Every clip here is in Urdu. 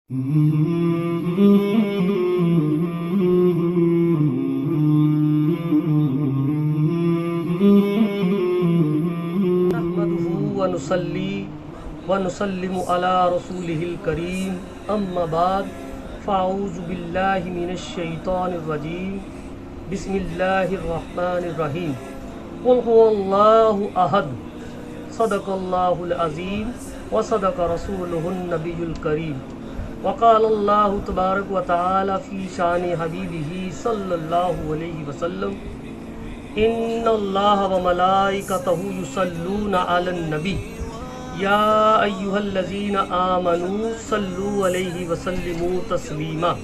نحمده ونصلي ونسلم على رسوله الكريم اما بعد فاعوذ بالله من الشيطان الرجيم بسم الله الرحمن الرحيم قل هو الله احد صدق الله العظيم وصدق رسوله النبي الكريم وقال الله تبارك وتعالى في شان حبيبه صلى الله عليه وسلم ان الله وملائكته يصلون على النبي يا ايها الذين امنوا صلوا عليه وسلموا تسليما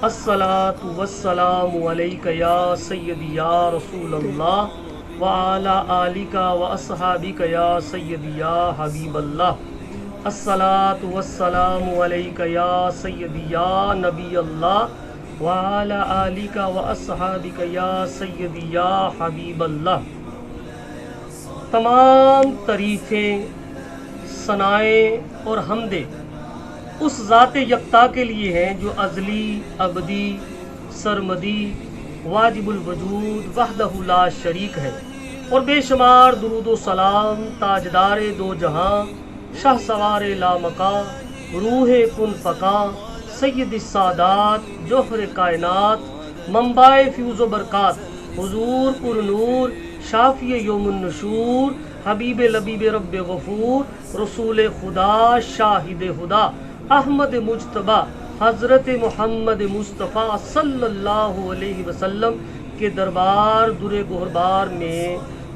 الصلاة والسلام عليك يا سيدي يا رسول الله وعلى آلك واصحابك يا سيدي يا حبيب الله الصلاة والسلام علیک یا سیدی یا نبی اللہ وعلی آلک واصحابک یا سیدی یا حبیب اللہ۔ تمام تعریفیں، ثنائیں اور حمدیں اس ذات یکتا کے لیے ہیں جو ازلی، ابدی، سرمدی، واجب الوجود، وحدہ لا شریک ہے، اور بے شمار درود و سلام تاجدار دو جہاں، شاہ سوار لامکا، روح کن فکا، سید السادات، جوہر کائنات، منبع فیوز و برکات، حضور پر نور، شافی یوم النشور، حبیب لبیب رب غفور، رسول خدا، شاہد خدا، احمد مجتبی، حضرت محمد مصطفیٰ صلی اللہ علیہ وسلم کے دربار در گہربار میں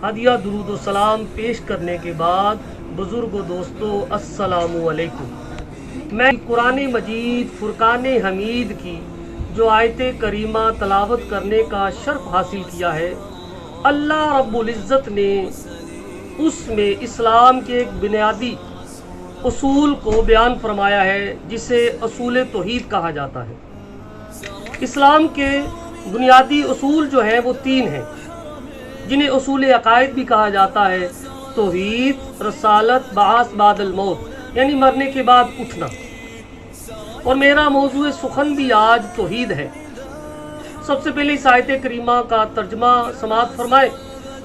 ہدیہ درود و سلام پیش کرنے کے بعد بزرگ و دوستو السلام علیکم۔ میں قرآن مجید فرقان حمید کی جو آیت کریمہ تلاوت کرنے کا شرف حاصل کیا ہے، اللہ رب العزت نے اس میں اسلام کے ایک بنیادی اصول کو بیان فرمایا ہے جسے اصول توحید کہا جاتا ہے۔ اسلام کے بنیادی اصول جو ہیں وہ تین ہیں، جنہیں اصول عقائد بھی کہا جاتا ہے: توحید، رسالت، بعث بعد الموت، یعنی مرنے کے بعد اٹھنا۔ اور میرا موضوع سخن بھی آج توحید ہے۔ سب سے پہلے اس آیت کریمہ کا ترجمہ سماعت فرمائے،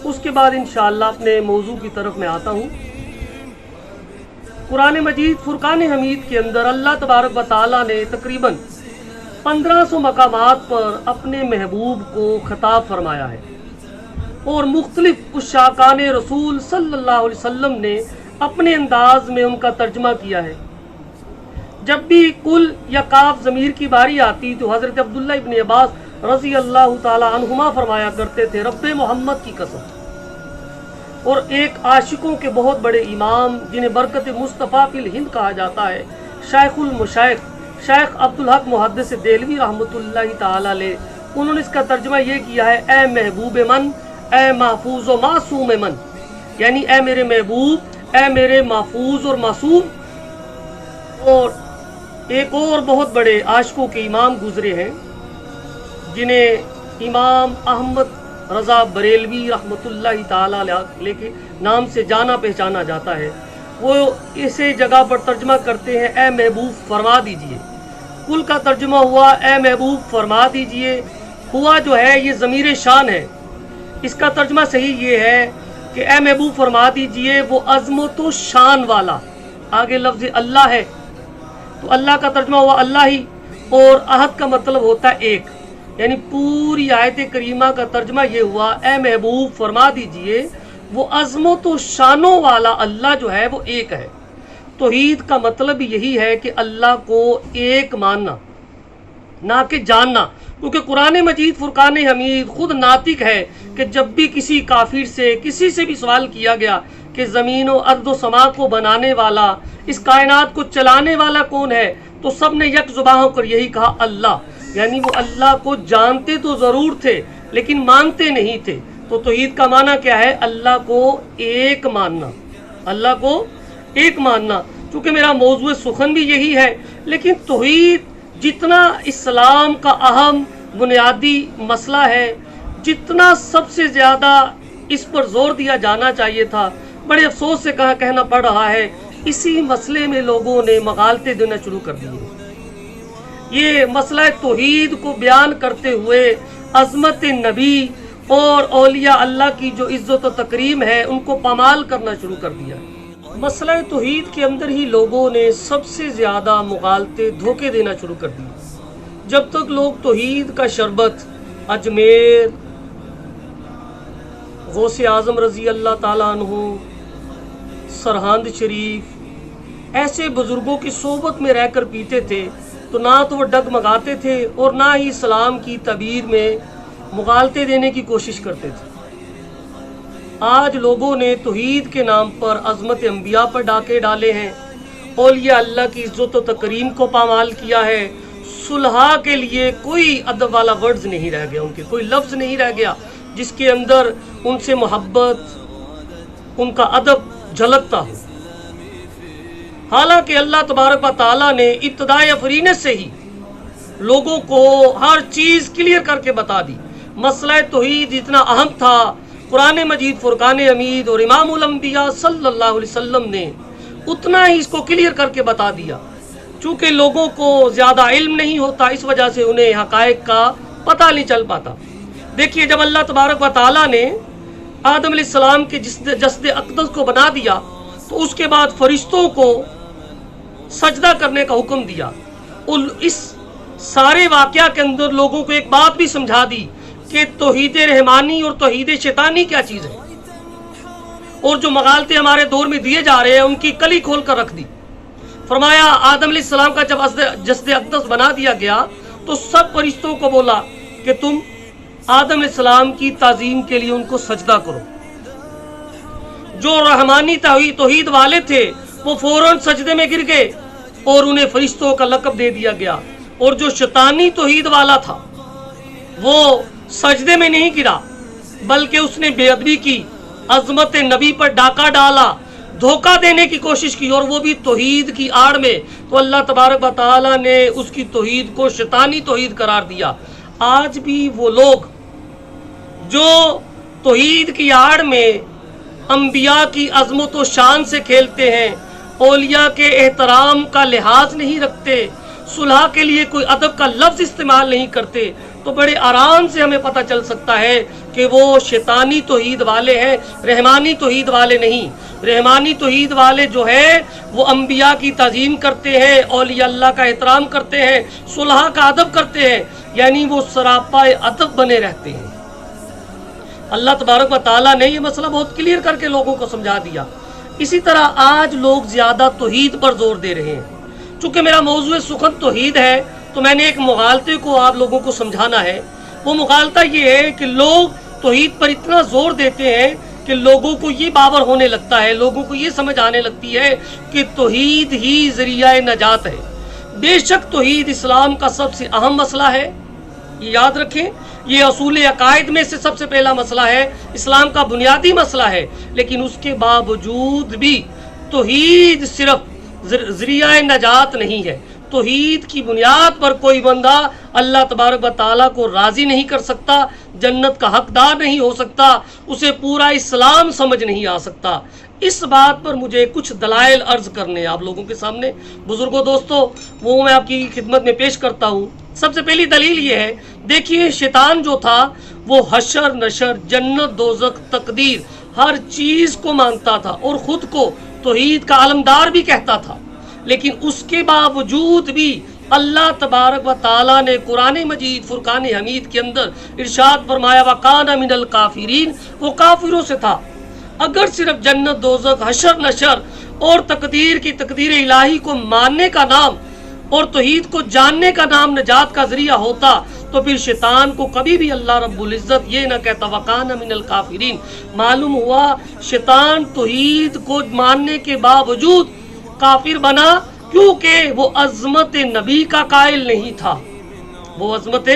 اس کے بعد انشاءاللہ اپنے موضوع کی طرف میں آتا ہوں۔ قرآن مجید فرقان حمید کے اندر اللہ تبارک و تعالیٰ نے تقریباً 1500 مقامات پر اپنے محبوب کو خطاب فرمایا ہے، اور مختلف عشاقان رسول صلی اللہ علیہ وسلم نے اپنے انداز میں ان کا ترجمہ کیا ہے۔ جب بھی کل یا کاف ضمیر کی باری آتی تو حضرت عبداللہ ابن عباس رضی اللہ تعالی عنہما فرمایا کرتے تھے: رب محمد کی قسم۔ اور ایک عاشقوں کے بہت بڑے امام جنہیں برکت مصطفیٰ فی الہند کہا جاتا ہے، شیخ المشائخ شیخ عبدالحق محدث دہلوی رحمۃ اللہ تعالی علیہ، انہوں نے اس کا ترجمہ یہ کیا ہے: اے محبوب من، اے محفوظ و معصوم من، یعنی اے میرے محبوب، اے میرے محفوظ اور معصوم۔ اور ایک اور بہت بڑے عاشقوں کے امام گزرے ہیں جنہیں امام احمد رضا بریلوی رحمۃ اللہ تعالی علیہ کے نام سے جانا پہچانا جاتا ہے۔ وہ اسے جگہ پر ترجمہ کرتے ہیں: اے محبوب فرما دیجئے۔ کل کا ترجمہ ہوا: اے محبوب فرما دیجئے۔ ہوا جو ہے یہ ضمیر شان ہے، اس کا ترجمہ صحیح یہ ہے کہ اے محبوب فرما دیجئے، وہ عظمت و شان والا، آگے لفظ اللہ ہے تو اللہ کا ترجمہ ہوا اللہ ہی، اور احد کا مطلب ہوتا ہے ایک، یعنی پوری آیت کریمہ کا ترجمہ یہ ہوا: اے محبوب فرما دیجئے، وہ عظمت و شانوں والا اللہ جو ہے وہ ایک ہے۔ توحید کا مطلب یہی ہے کہ اللہ کو ایک ماننا، نہ کہ جاننا، کیونکہ قرآن مجید فرقان حمید خود ناطق ہے کہ جب بھی کسی کافر سے، کسی سے بھی سوال کیا گیا کہ زمین و ارض و سما کو بنانے والا، اس کائنات کو چلانے والا کون ہے، تو سب نے یک زباں ہو کر یہی کہا: اللہ، یعنی وہ اللہ کو جانتے تو ضرور تھے لیکن مانتے نہیں تھے۔ تو توحید کا معنی کیا ہے؟ اللہ کو ایک ماننا، اللہ کو ایک ماننا۔ چونکہ میرا موضوع سخن بھی یہی ہے، لیکن توحید جتنا اسلام کا اہم بنیادی مسئلہ ہے، جتنا سب سے زیادہ اس پر زور دیا جانا چاہیے تھا، بڑے افسوس سے کہنا پڑ رہا ہے، اسی مسئلے میں لوگوں نے مغالطے دینا شروع کر دیے۔ یہ مسئلہ توحید کو بیان کرتے ہوئے عظمت نبی اور اولیاء اللہ کی جو عزت و تکریم ہے ان کو پامال کرنا شروع کر دیا۔ مسئلہ توحید کے اندر ہی لوگوں نے سب سے زیادہ مغالطے دھوکے دینا شروع کر دیے۔ جب تک لوگ توحید کا شربت اجمیر، غوث اعظم رضی اللہ تعالیٰ عنہ، سرہند شریف ایسے بزرگوں کی صحبت میں رہ کر پیتے تھے تو نہ تو وہ ڈگمگاتے تھے اور نہ ہی اسلام کی تعبیر میں مغالطے دینے کی کوشش کرتے تھے۔ آج لوگوں نے توحید کے نام پر عظمت انبیاء پر ڈاکے ڈالے ہیں، اولیاء اللہ کی عزت و تکریم کو پامال کیا ہے۔ صلحاء کے لیے کوئی ادب والا ورڈز نہیں رہ گیا، ان کے کوئی لفظ نہیں رہ گیا جس کے اندر ان سے محبت، ان کا ادب جھلکتا ہو۔ حالانکہ اللہ تبارک و تعالیٰ نے ابتدائی افرینت سے ہی لوگوں کو ہر چیز کلیئر کر کے بتا دی۔ مسئلہ توحید اتنا اہم تھا، قرآن مجید فرقان حمید اور امام الانبیاء صلی اللہ علیہ وسلم نے اتنا ہی اس کو کلیئر کر کے بتا دیا۔ چونکہ لوگوں کو زیادہ علم نہیں ہوتا، اس وجہ سے انہیں حقائق کا پتہ نہیں چل پاتا۔ دیکھیے، جب اللہ تبارک و تعالیٰ نے آدم علیہ السلام کے جسد اقدس کو بنا دیا تو اس کے بعد فرشتوں کو سجدہ کرنے کا حکم دیا، اور اس سارے واقعہ کے اندر لوگوں کو ایک بات بھی سمجھا دی کہ توحید رحمانی اور توحید شیطانی کیا چیز ہے، اور جو مغالطے ہمارے دور میں دیے جا رہے ہیں ان کی کلی کھول کر رکھ دی۔ فرمایا آدم علیہ السلام کا جب جسد اقدس بنا دیا گیا تو سب فرشتوں کو بولا کہ تم آدم علیہ السلام کی تعظیم کے لیے ان کو سجدہ کرو۔ جو رحمانی توحید والے تھے وہ فوراً سجدے میں گر گئے اور انہیں فرشتوں کا لقب دے دیا گیا، اور جو شیطانی توحید والا تھا وہ سجدے میں نہیں گرا بلکہ اس نے بے ادبی کی، عظمت نبی پر ڈاکہ ڈالا، دھوکہ دینے کی کوشش کی، اور وہ بھی توحید کی آڑ میں۔ تو اللہ تبارک و تعالیٰ نے اس کی توحید کو شیطانی توحید قرار دیا۔ آج بھی وہ لوگ جو توحید کی آڑ میں انبیاء کی عظمت و شان سے کھیلتے ہیں، اولیاء کے احترام کا لحاظ نہیں رکھتے، صلح کے لیے کوئی ادب کا لفظ استعمال نہیں کرتے، تو بڑے آرام سے ہمیں پتہ چل سکتا ہے کہ وہ شیطانی توحید والے ہیں، رحمانی توحید والے نہیں۔ رحمانی توحید والے جو ہے وہ انبیاء کی تعظیم کرتے ہیں، اولیاء اللہ کا احترام کرتے ہیں، صلح کا ادب کرتے ہیں، یعنی وہ سراپا ادب بنے رہتے ہیں۔ اللہ تبارک و تعالیٰ نے یہ مسئلہ بہت کلیئر کر کے لوگوں کو سمجھا دیا۔ اسی طرح آج لوگ زیادہ توحید پر زور دے رہے ہیں۔ چونکہ میرا موضوع سخن توحید ہے تو میں نے ایک مغالطے کو آپ لوگوں کو سمجھانا ہے۔ وہ مغالطہ یہ ہے کہ لوگ توحید پر اتنا زور دیتے ہیں کہ لوگوں کو یہ باور ہونے لگتا ہے، لوگوں کو یہ سمجھ آنے لگتی ہے کہ توحید ہی ذریعہ نجات ہے۔ بے شک توحید اسلام کا سب سے اہم مسئلہ ہے، یہ یاد رکھیں، یہ اصول عقائد میں سے سب سے پہلا مسئلہ ہے، اسلام کا بنیادی مسئلہ ہے، لیکن اس کے باوجود بھی توحید صرف ذریعہ نجات نہیں ہے۔ توحید کی بنیاد پر کوئی بندہ اللہ تبارک و تعالیٰ کو راضی نہیں کر سکتا، جنت کا حقدار نہیں ہو سکتا، اسے پورا اسلام سمجھ نہیں آ سکتا۔ اس بات پر مجھے کچھ دلائل عرض کرنے ہیں آپ لوگوں کے سامنے۔ بزرگوں دوستو، وہ میں آپ کی خدمت میں پیش کرتا ہوں۔ سب سے پہلی دلیل یہ ہے، دیکھیے شیطان جو تھا وہ حشر نشر، جنت دوزخ، تقدیر، ہر چیز کو مانتا تھا اور خود کو توحید کا علمدار بھی کہتا تھا، لیکن اس کے باوجود بھی اللہ تبارک و تعالیٰ نے قرآن مجید فرقان حمید کے اندر ارشاد فرمایا وَقَانَ مِنَ الْكَافِرِينَ، وہ کافروں سے تھا۔ اگر صرف جنت دوزخ، حشر نشر اور تقدیر کی تقدیر الہی کو ماننے کا نام اور توحید کو جاننے کا نام نجات کا ذریعہ ہوتا تو پھر شیطان کو کبھی بھی اللہ رب العزت یہ نہ کہتا وَقَانَ مِنَ الْكَافِرِينَ۔ معلوم ہوا شیطان توحید کو ماننے کے باوجود کافر بنا کیونکہ وہ عظمت نبی کا قائل نہیں تھا، وہ عظمت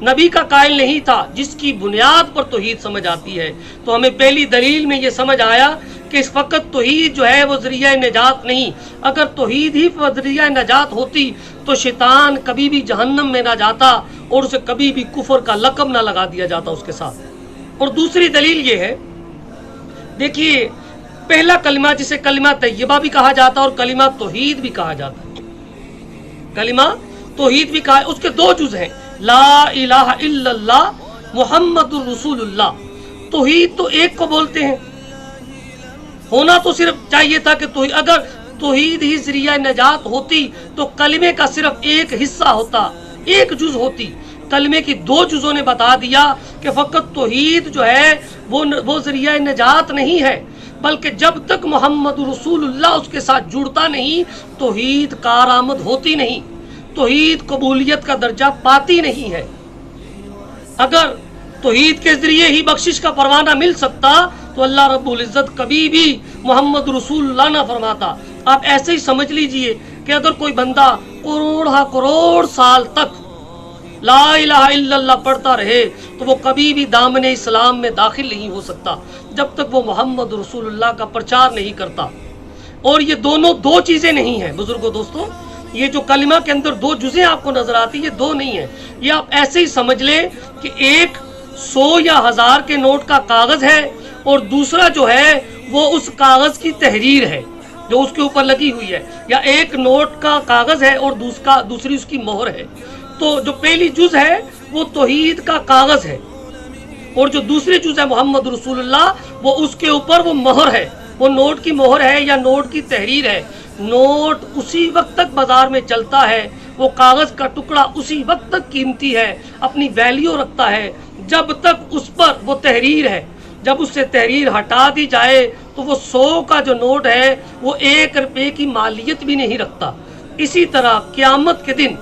نبی کا قائل نہیں تھا جس کی بنیاد پر توحید سمجھ آتی ہے۔ تو ہمیں پہلی دلیل میں یہ سمجھ آیا کہ اس وقت توحید جو ہے وہ ذریعہ نجات نہیں۔ اگر توحید ہی ذریعہ نجات ہوتی تو شیطان کبھی بھی جہنم میں نہ جاتا اور اسے کبھی بھی کفر کا لقب نہ لگا دیا جاتا اس کے ساتھ۔ اور دوسری دلیل یہ ہے، دیکھیے پہلا کلمہ جسے کلمہ طیبہ بھی کہا جاتا ہے اور کلمہ توحید بھی کہا جاتا ہے، کلمہ توحید بھی کہا ہے، اس کے دو جز ہیں، لا الہ الا اللہ محمد الرسول اللہ۔ توحید تو ایک کو بولتے ہیں، ہونا تو صرف چاہیے تھا کہ توحید، اگر توحید ہی ذریعہ نجات ہوتی تو کلمے کا صرف ایک حصہ ہوتا، ایک جز ہوتی۔ کلمے کی دو جزوں نے بتا دیا کہ فقط توحید جو ہے وہ ذریعہ نجات نہیں ہے، بلکہ جب تک محمد رسول اللہ اس کے ساتھ جڑتا نہیں توحید کارآمد ہوتی نہیں، توحید قبولیت کا درجہ پاتی نہیں ہے۔ اگر توحید کے ذریعے ہی بخشش کا پروانہ مل سکتا تو اللہ رب العزت کبھی بھی محمد رسول اللہ نہ فرماتا۔ آپ ایسے ہی سمجھ لیجئے کہ اگر کوئی بندہ کروڑ سال تک لا الہ الا اللہ پڑھتا رہے تو وہ کبھی بھی دامن اسلام میں داخل نہیں ہو سکتا جب تک وہ محمد رسول اللہ کا پرچار نہیں کرتا۔ اور یہ دونوں دو چیزیں نہیں ہیں بزرگوں، دوستوں، یہ جو کلمہ کے اندر دو جزیں آپ کو نظر آتی یہ دو نہیں ہیں، یہ آپ ایسے ہی سمجھ لیں کہ ایک 100 یا 1000 کے نوٹ کا کاغذ ہے اور دوسرا جو ہے وہ اس کاغذ کی تحریر ہے جو اس کے اوپر لگی ہوئی ہے، یا ایک نوٹ کا کاغذ ہے اور دوسری اس کی مہر ہے۔ تو جو پہلی جز ہے وہ توحید کا کاغذ ہے اور جو دوسری جز ہے محمد رسول اللہ وہ اس کے اوپر وہ مہر ہے، وہ نوٹ کی مہر ہے یا نوٹ کی تحریر ہے۔ نوٹ اسی وقت تک بازار میں چلتا ہے، وہ کاغذ کا ٹکڑا اسی وقت تک قیمتی ہے، اپنی ویلیو رکھتا ہے جب تک اس پر وہ تحریر ہے۔ جب اس سے تحریر ہٹا دی جائے تو وہ 100 کا جو نوٹ ہے وہ 1 روپے کی مالیت بھی نہیں رکھتا۔ اسی طرح قیامت کے دن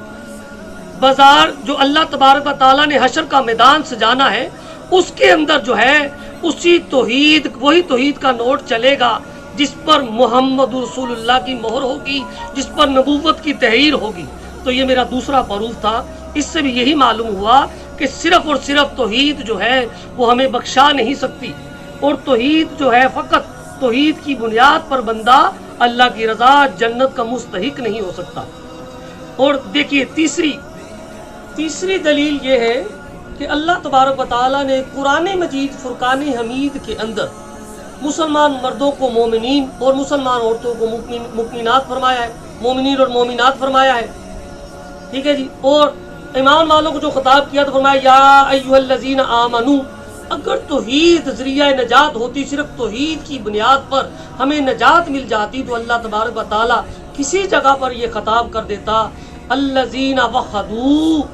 بازار جو اللہ تبارک و تعالیٰ نے حشر کا میدان سجانا ہے اس کے اندر جو ہے وہی توحید کا نوٹ چلے گا جس پر محمد رسول اللہ کی مہر ہوگی، جس پر نبوت کی تحریر ہوگی۔ تو یہ میرا دوسرا پروف تھا، اس سے بھی یہی معلوم ہوا کہ صرف اور صرف توحید جو ہے وہ ہمیں بخشا نہیں سکتی، اور توحید جو ہے فقط توحید کی بنیاد پر بندہ اللہ کی رضا جنت کا مستحق نہیں ہو سکتا۔ اور دیکھیے تیسری دلیل یہ ہے کہ اللہ تبارک و تعالیٰ نے قرآن مجید فرقان حمید کے اندر مسلمان مردوں کو مومنین اور مسلمان عورتوں کو مؤمنات فرمایا ہے، مومنین اور مومنات فرمایا ہے، ٹھیک ہے جی۔ اور ایمان والوں کو جو خطاب کیا تو فرمایا یا ایھا الذین آمنو۔ اگر توحید ذریعہ نجات ہوتی، صرف توحید کی بنیاد پر ہمیں نجات مل جاتی تو اللہ تبارک و تعالیٰ کسی جگہ پر یہ خطاب کر دیتا الذین وحدوا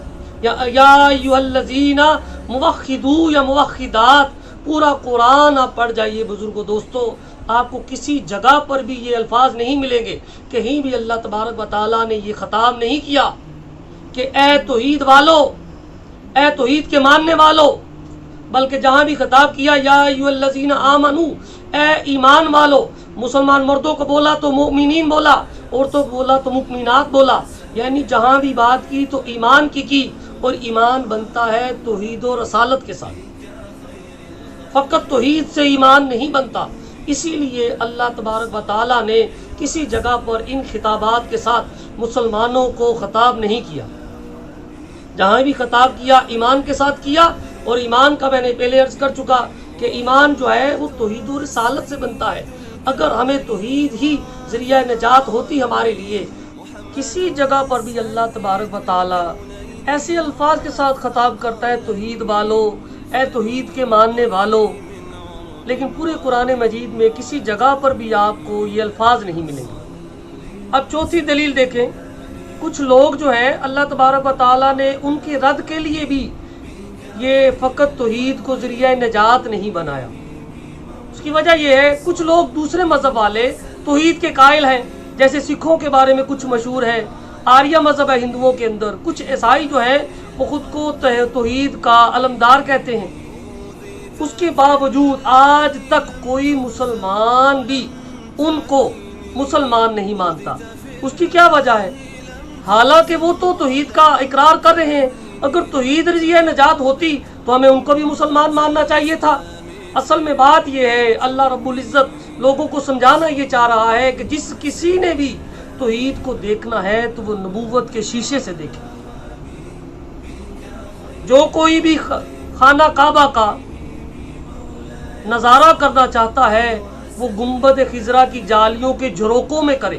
یا ایھا الذین موحدو یا موحدات۔ پورا قرآن آپ پڑھ جائیے بزرگو دوستو، آپ کو کسی جگہ پر بھی یہ الفاظ نہیں ملیں گے، کہیں بھی اللہ تبارک و تعالیٰ نے یہ خطاب نہیں کیا کہ اے توحید والو، اے توحید کے ماننے والو، بلکہ جہاں بھی خطاب کیا یا ایھا الذین آمنو، اے ایمان والو، مسلمان مردوں کو بولا تو مومنین بولا، عورتوں کو بولا تو مؤمنات بولا، یعنی جہاں بھی بات کی تو ایمان کی، اور ایمان بنتا ہے توحید و رسالت کے ساتھ، فقط توحید سے ایمان نہیں بنتا۔ اسی لیے اللہ تبارک و تعالیٰ نے کسی جگہ پر ان خطابات کے ساتھ مسلمانوں کو خطاب نہیں کیا، جہاں بھی خطاب کیا ایمان کے ساتھ کیا، اور ایمان کا میں نے پہلے عرض کر چکا کہ ایمان جو ہے وہ توحید و رسالت سے بنتا ہے۔ اگر ہمیں توحید ہی ذریعہ نجات ہوتی ہمارے لیے، کسی جگہ پر بھی اللہ تبارک و تعالیٰ ایسے الفاظ کے ساتھ خطاب کرتا ہے توحید والو، اے توحید کے ماننے والو، لیکن پورے قرآن مجید میں کسی جگہ پر بھی آپ کو یہ الفاظ نہیں ملیں گے۔ اب چوتھی دلیل دیکھیں، کچھ لوگ جو ہیں اللہ تبارک و تعالیٰ نے ان کے رد کے لیے بھی یہ فقط توحید کو ذریعہ نجات نہیں بنایا۔ اس کی وجہ یہ ہے کچھ لوگ دوسرے مذہب والے توحید کے قائل ہیں، جیسے سکھوں کے بارے میں کچھ مشہور ہے، آریہ مذہب ہے ہندوؤں کے اندر، کچھ عیسائی جو ہیں وہ خود کو توحید کا علمدار کہتے ہیں۔ اس کے باوجود آج تک کوئی مسلمان بھی ان کو مسلمان نہیں مانتا۔ اس کی کیا وجہ ہے؟ حالانکہ وہ تو توحید کا اقرار کر رہے ہیں، اگر توحید ذریعہ نجات ہوتی تو ہمیں ان کو بھی مسلمان ماننا چاہیے تھا۔ اصل میں بات یہ ہے اللہ رب العزت لوگوں کو سمجھانا یہ چاہ رہا ہے کہ جس کسی نے بھی توحید کو دیکھنا ہے تو وہ نبوت کے شیشے سے دیکھے۔ جو کوئی بھی خانہ کعبہ کا نظارہ کرنا چاہتا ہے وہ گنبد خضرا کی جالیوں کے جھروکوں میں کرے،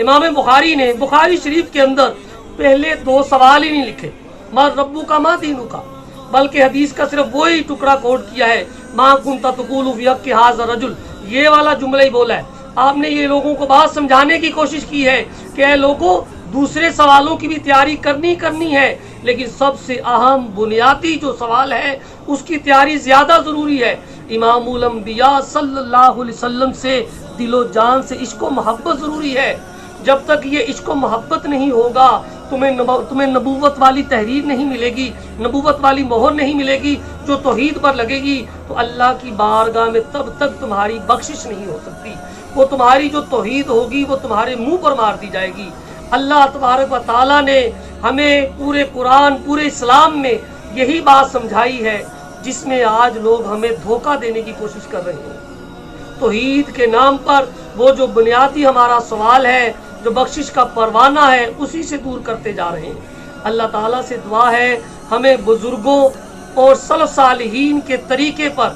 امام بخاری نے بخاری شریف کے اندر پہلے 2 سوال ہی نہیں لکھے، ما ربو کا ما دینو کا، بلکہ حدیث کا صرف وہی ٹکڑا کوٹ کیا ہے، ما کنت تقول فی حق ھذا الرجل، یہ والا جملہ ہی بولا ہے۔ آپ نے یہ لوگوں کو بات سمجھانے کی کوشش کی ہے کہ اے لوگوں، دوسرے سوالوں کی بھی تیاری کرنی ہے، لیکن سب سے اہم بنیادی جو سوال ہے اس کی تیاری زیادہ ضروری ہے۔ امام الانبیاء صلی اللہ علیہ وسلم سے دل و جان سے عشق و محبت ضروری ہے۔ جب تک یہ عشق و محبت نہیں ہوگا تمہیں نبوت والی تحریر نہیں ملے گی، نبوت والی مہر نہیں ملے گی جو توحید پر لگے گی، تو اللہ کی بارگاہ میں تب تک تمہاری بخشش نہیں ہو سکتی۔ وہ تمہاری جو توحید ہوگی وہ تمہارے منہ پر مار دی جائے گی۔ اللہ تبارک و تعالیٰ نے ہمیں پورے قرآن، پورے اسلام میں یہی بات سمجھائی ہے جس میں آج لوگ ہمیں دھوکہ دینے کی کوشش کر رہے ہیں۔ توحید کے نام پر وہ جو بنیادی ہمارا سوال ہے، جو بخشش کا پروانہ ہے، اسی سے دور کرتے جا رہے ہیں۔ اللہ تعالیٰ سے دعا ہے ہمیں بزرگوں اور سلف صالحین کے طریقے پر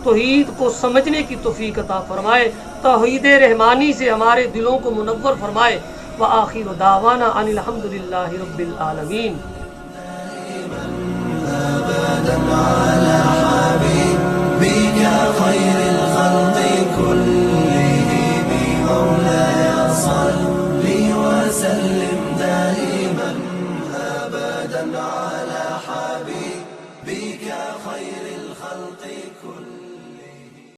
توحید کو سمجھنے کی توفیق عطا فرمائے، توحید رحمانی سے ہمارے دلوں کو منور فرمائے۔ وآخر دعوانا ان الحمد للہ رب العالمین۔ خير الخلق كلهم مولاي صل وسلم دائما أبدا على حبيبك خير الخلق كلهم